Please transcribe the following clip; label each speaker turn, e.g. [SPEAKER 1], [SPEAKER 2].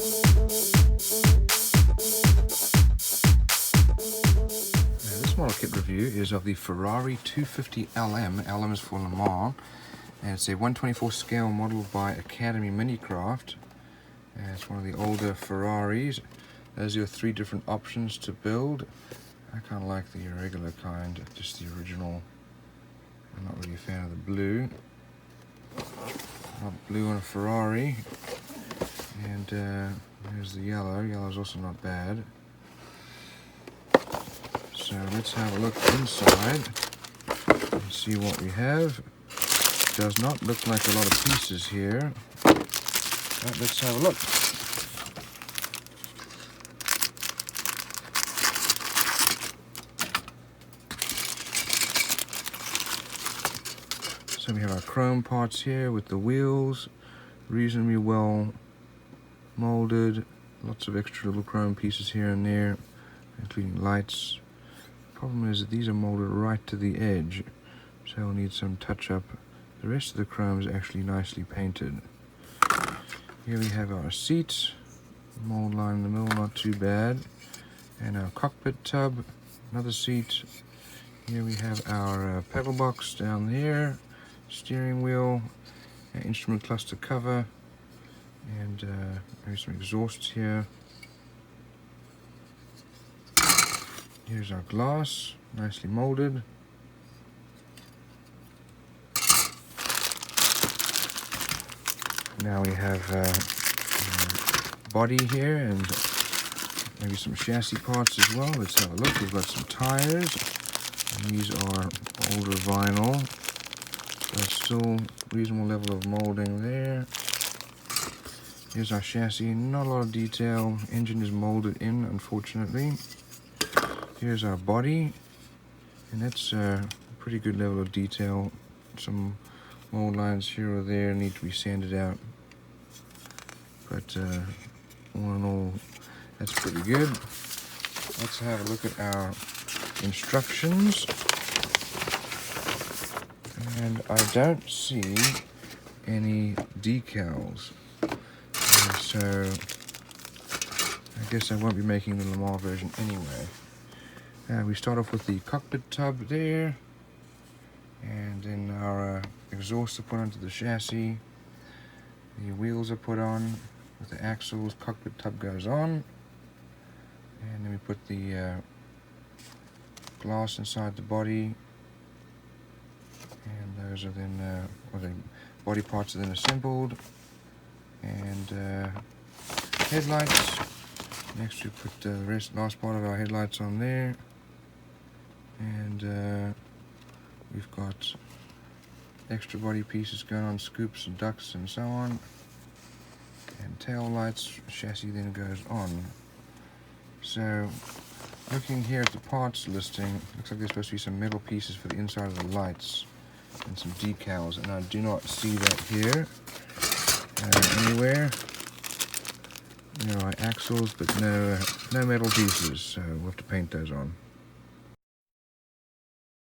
[SPEAKER 1] This model kit review is of the Ferrari 250 LM. LM is for Le Mans, and it's a 124 scale model by Academy Minicraft. And it's one of the older Ferraris. Those are your three different options to build. I kind of like the regular kind, just the original. I'm not really a fan of the blue. Not blue on a Ferrari. And there's the yellow. Yellow is also not bad. So let's have a look inside and see what we have. Does not look like a lot of pieces here. But let's have a look. So we have our chrome parts here with the wheels, reasonably well molded, lots of extra little chrome pieces here and there, including lights. Problem is that these are molded right to the edge, so we'll need some touch up. The rest of the chrome is actually nicely painted. Here we have our seats, mold line in the middle, not too bad, and our cockpit tub, another seat. Here we have our pedal box down there, steering wheel, instrument cluster cover, and maybe some exhausts here. Here's our glass, nicely molded. Now we have body here and maybe some chassis parts as well. Let's have a look. We've got some tires, and these are older vinyl. So still reasonable level of molding there. Here's our chassis, not a lot of detail. Engine is molded in, unfortunately. Here's our body, and that's a pretty good level of detail. Some mold lines here or there need to be sanded out, but all in all, that's pretty good. Let's have a look at our instructions, and I don't see any decals, so I guess I won't be making the Le Mans version anyway. We start off with the cockpit tub there, and then our exhausts are put onto the chassis. The wheels are put on with the axles. Cockpit tub goes on, and then we put the glass inside the body, and those are then, the body parts are then assembled. And headlights. Next we put the last part of our headlights on there, and we've got extra body pieces going on, scoops and ducts and so on, and tail lights. Chassis then goes on. So looking here at the parts listing, looks like there's supposed to be some metal pieces for the inside of the lights and some decals, and I do not see that here anywhere. There are axles, but no metal pieces, so we'll have to paint those on.